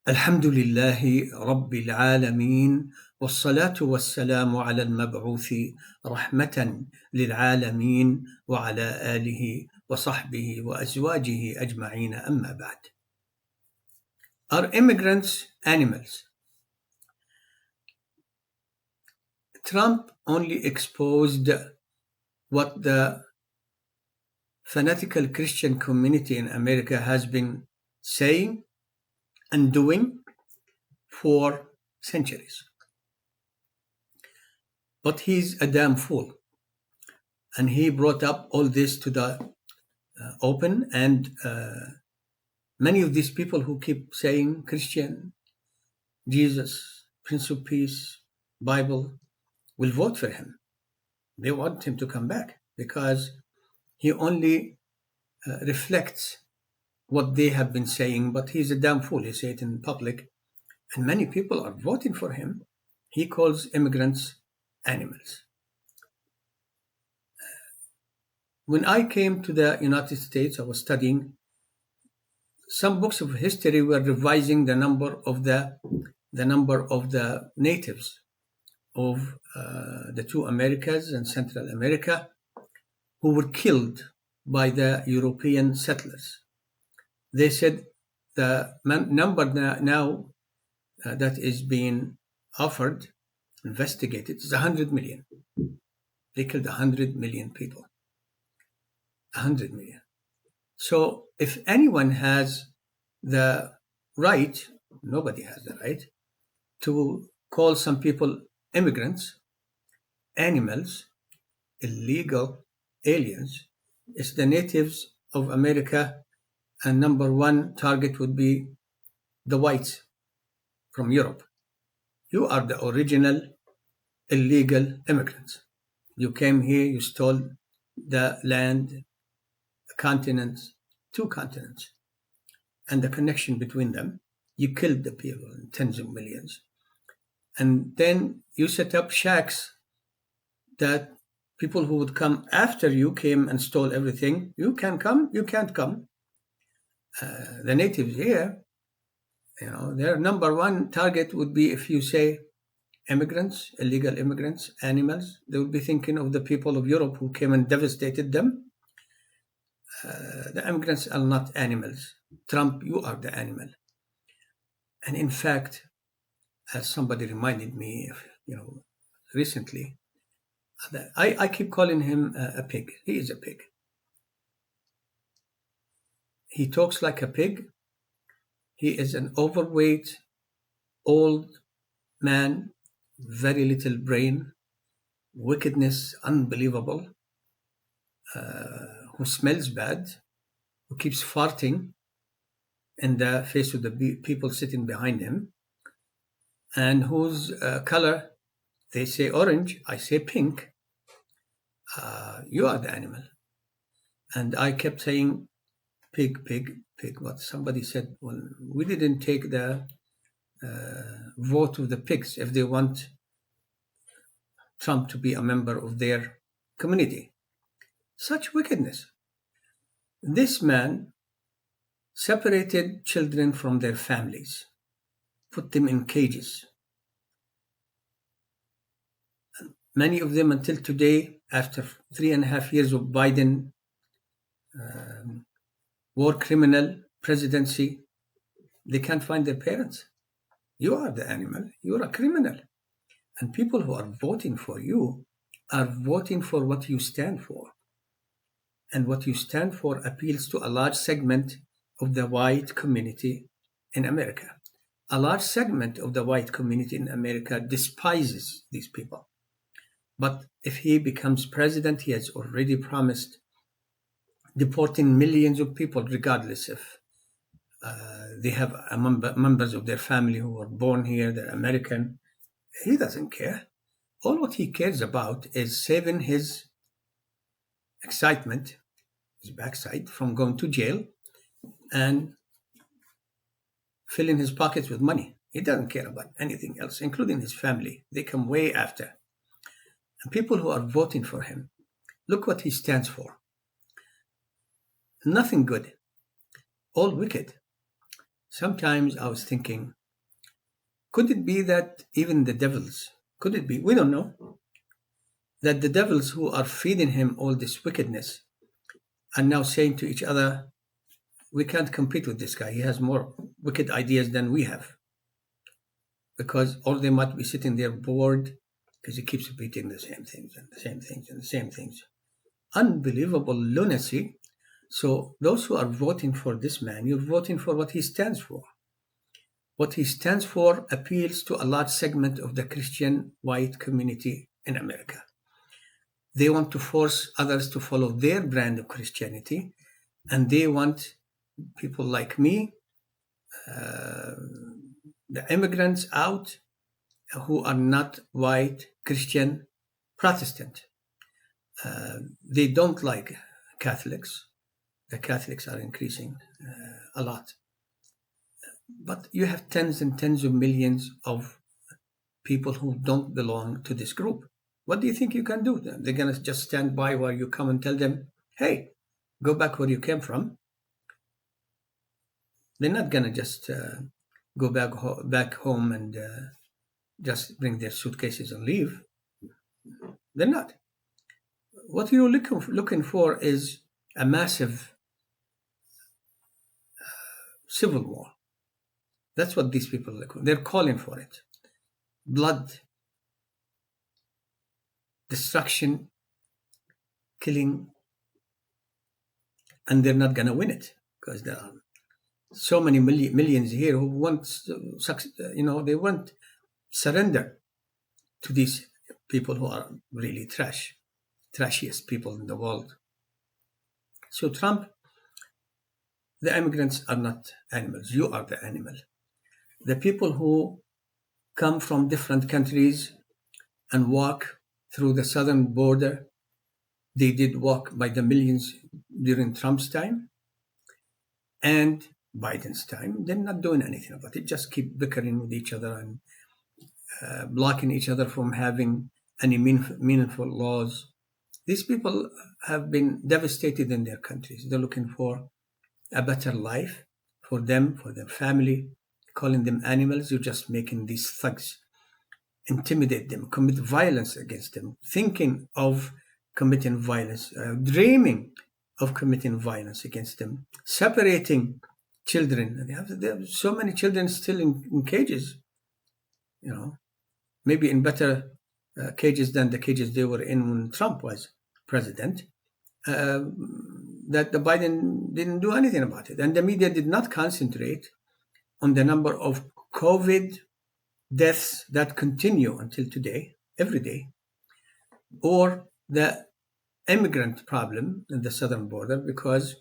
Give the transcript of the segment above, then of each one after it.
الحمد لله رب العالمين والصلاة والسلام على المبعوث رحمة للعالمين وعلى آله وصحبه وأزواجه أجمعين أما بعد. Are immigrants animals? Trump only exposed what the fanatical Christian community in America has been saying and doing for centuries. But he's a damn fool. And he brought up all this to the open, and many of these people who keep saying Christian, Jesus, Prince of Peace, Bible, will vote for him. They want him to come back because he only reflects what they have been saying, but he's a damn fool. He said it in public, and many people are voting for him. He calls immigrants animals. When I came to the United States, I was studying. Some books of history were revising the number of the natives of the two Americas and Central America who were killed by the European settlers. They said the number now that is being offered, investigated, is 100 million. They killed 100 million people. 100 million. So if anyone has the right, nobody has the right, to call some people immigrants, animals, illegal aliens, it's the natives of America, and number one target would be the whites from Europe. You are the original illegal immigrants. You came here, you stole the land, continents, two continents, and the connection between them. You killed the people in tens of millions. And then you set up shacks that people who would come after you came and stole everything. You can come, you can't come. The natives here, their number one target would be if you say immigrants, illegal immigrants, animals, they would be thinking of the people of Europe who came and devastated them. The immigrants are not animals. Trump, you are the animal. And in fact, as somebody reminded me, recently, I keep calling him a pig. He is a pig. He talks like a pig. He is an overweight, old man, very little brain, wickedness unbelievable, who smells bad, who keeps farting in the face of the people sitting behind him, and whose color, they say orange, I say pink. You are the animal. And I kept saying pig, pig, pig. But somebody said, well, we didn't take the vote of the pigs if they want Trump to be a member of their community. Such wickedness. This man separated children from their families, put them in cages. Many of them until today, after 3.5 years of Biden war criminal presidency, they can't find their parents. You are the animal. You are a criminal. And people who are voting for you are voting for what you stand for. And what you stand for appeals to a large segment of the white community in America. A large segment of the white community in America despises these people. But if he becomes president, he has already promised deporting millions of people, regardless if they have members of their family who were born here, they're American. He doesn't care. All what he cares about is saving his excitement, his backside, from going to jail and filling his pockets with money. He doesn't care about anything else, including his family. They come way after. And people who are voting for him, look what he stands for. Nothing good. All wicked. sometimes I was thinking, could it be that even the devils, could it be, we don't know, that the devils who are feeding him all this wickedness are now saying to each other, we can't compete with this guy. He has more wicked ideas than we have. Because or they might be sitting there bored because he keeps repeating the same things and the same things and the same things. Unbelievable lunacy. So those who are voting for this man, you're voting for what he stands for. What he stands for appeals to a large segment of the Christian white community in America. They want to force others to follow their brand of Christianity, and they want people like me, the immigrants out, who are not white, Christian, Protestant. They don't like Catholics. The Catholics are increasing a lot. But you have tens and tens of millions of people who don't belong to this group. What do you think you can do? They're going to just stand by while you come and tell them, hey, go back where you came from. They're not going to just go back home and just bring their suitcases and leave. They're not. What you're looking for is a massive civil war. That's what these people look for. They're calling for it. Blood, destruction, killing, and they're not going to win it because there are so many millions here who want, they won't surrender to these people who are really trashiest people in the world. So Trump, the immigrants are not animals. You are the animal. The people who come from different countries and walk through the southern border, they did walk by the millions during Trump's time and Biden's time. They're not doing anything about it. Just keep bickering with each other and blocking each other from having any meaningful laws. These people have been devastated in their countries. They're looking for a better life for them, for their family. Calling them animals, you're just making these thugs intimidate them, commit violence against them, thinking of committing violence, dreaming of committing violence against them, separating children. They have so many children still in cages, maybe in better cages than the cages they were in when Trump was president, that the Biden didn't do anything about it. And the media did not concentrate on the number of COVID deaths that continue until today, every day, or the immigrant problem in the southern border, because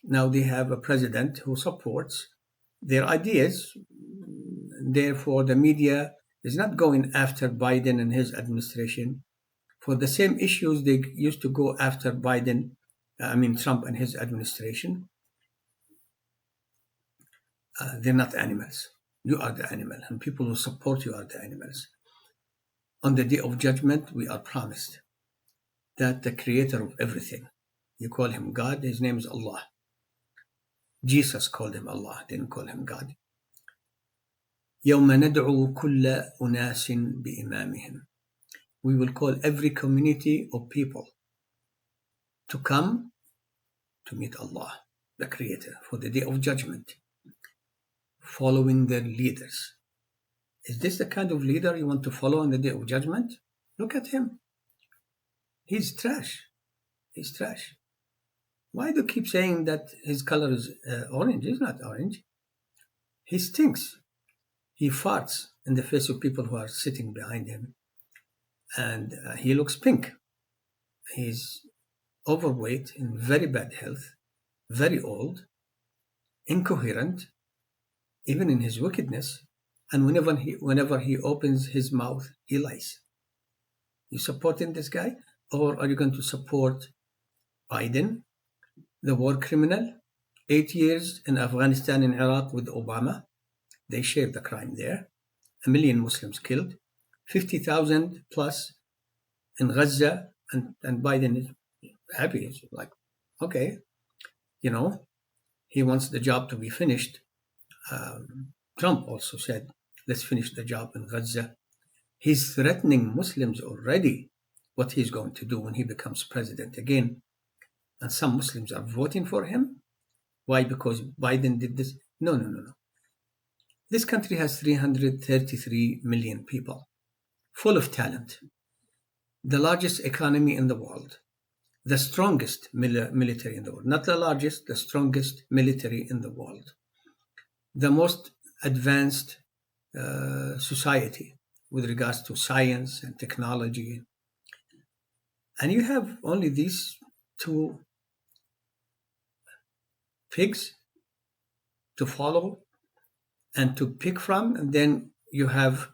now they have a president who supports their ideas. Therefore, the media is not going after Biden and his administration for the same issues they used to go after Trump and his administration. They're not animals. You are the animal, and people who support you are the animals. On the day of judgment, we are promised that the creator of everything, you call him God, his name is Allah. Jesus called him Allah, didn't call him God. يوم ندعو كل أناس بإمامهم. We will call every community of people to come to meet Allah, the creator, for the day of judgment, following their leaders. Is this the kind of leader you want to follow on the day of judgment? Look at him. He's trash. He's trash. Why do you keep saying that his color is orange? He's not orange. He stinks. He farts in the face of people who are sitting behind him. And he looks pink. He's overweight, in very bad health, very old, incoherent, even in his wickedness. And whenever he opens his mouth, he lies. You supporting this guy? Or are you going to support Biden, the war criminal? 8 years in Afghanistan and Iraq with Obama. They shared the crime there. 1 million Muslims killed. 50,000 plus in Gaza. And Biden is happy. It's like, okay, he wants the job to be finished Trump also said, let's finish the job in Gaza. He's threatening Muslims already what he's going to do when he becomes president again. And some Muslims are voting for him. Why? Because Biden did this? No, no, no, no. This country has 333 million people, full of talent, the largest economy in the world, the strongest military in the world, not the largest, the strongest military in the world, the most advanced society with regards to science and technology. And you have only these two pigs to follow and to pick from. And then you have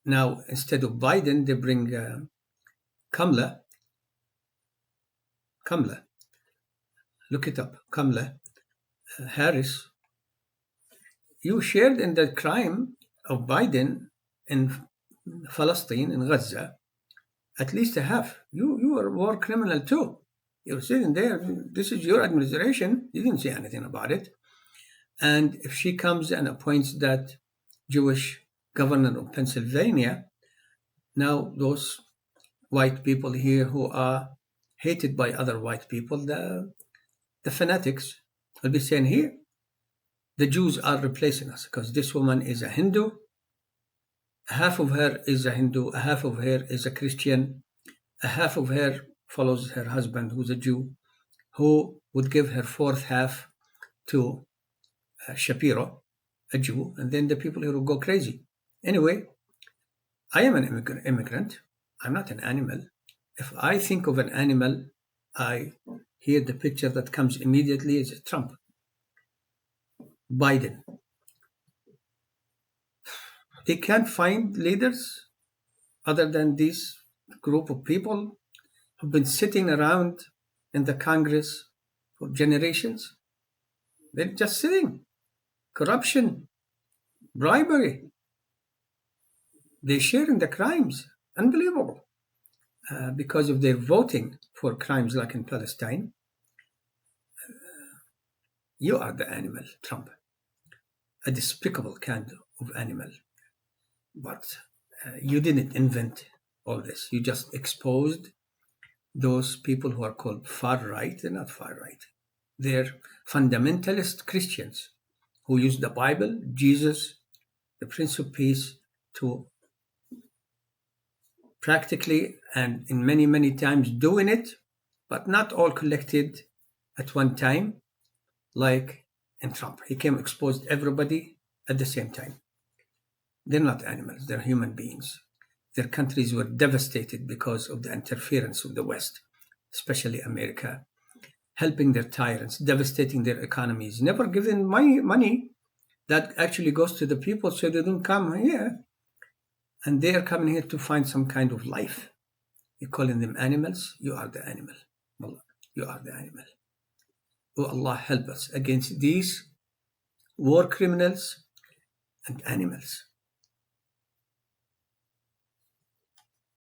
now, instead of Biden, they bring Kamala. Look it up. Kamala Harris. You shared in the crime of Biden in Palestine, in Gaza, at least a half. You are a war criminal too. You're sitting there. This is your administration. You didn't say anything about it. And if she comes and appoints that Jewish governor of Pennsylvania, now those white people here who are hated by other white people, the fanatics, will be saying here, the Jews are replacing us because this woman is a Hindu. Half of her is a Hindu, a half of her is a Christian, a half of her follows her husband who's a Jew, who would give her fourth half to Shapiro, a Jew, and then the people here will go crazy. Anyway, I am an immigrant. I'm not an animal. If I think of an animal, I hear the picture that comes immediately is Trump, Biden. They can't find leaders other than this group of people who've been sitting around in the Congress for generations. They're just sitting. Corruption, bribery. They share in the crimes. Unbelievable. Because of their voting for crimes like in Palestine. You are the animal, Trump. A despicable kind of animal. But you didn't invent all this. You just exposed those people who are called far right. They're not far right. They're fundamentalist Christians who use the Bible, Jesus, the Prince of Peace, to practically and in many, many times doing it, but not all collected at one time, like in Trump. He came exposed everybody at the same time. They're not animals, they're human beings. Their countries were devastated because of the interference of the West, especially America, helping their tyrants, devastating their economies, never giving money that actually goes to the people so they don't come here. And they are coming here to find some kind of life. You're calling them animals? You are the animal. Allah, you are the animal. Oh Allah, help us against these war criminals and animals.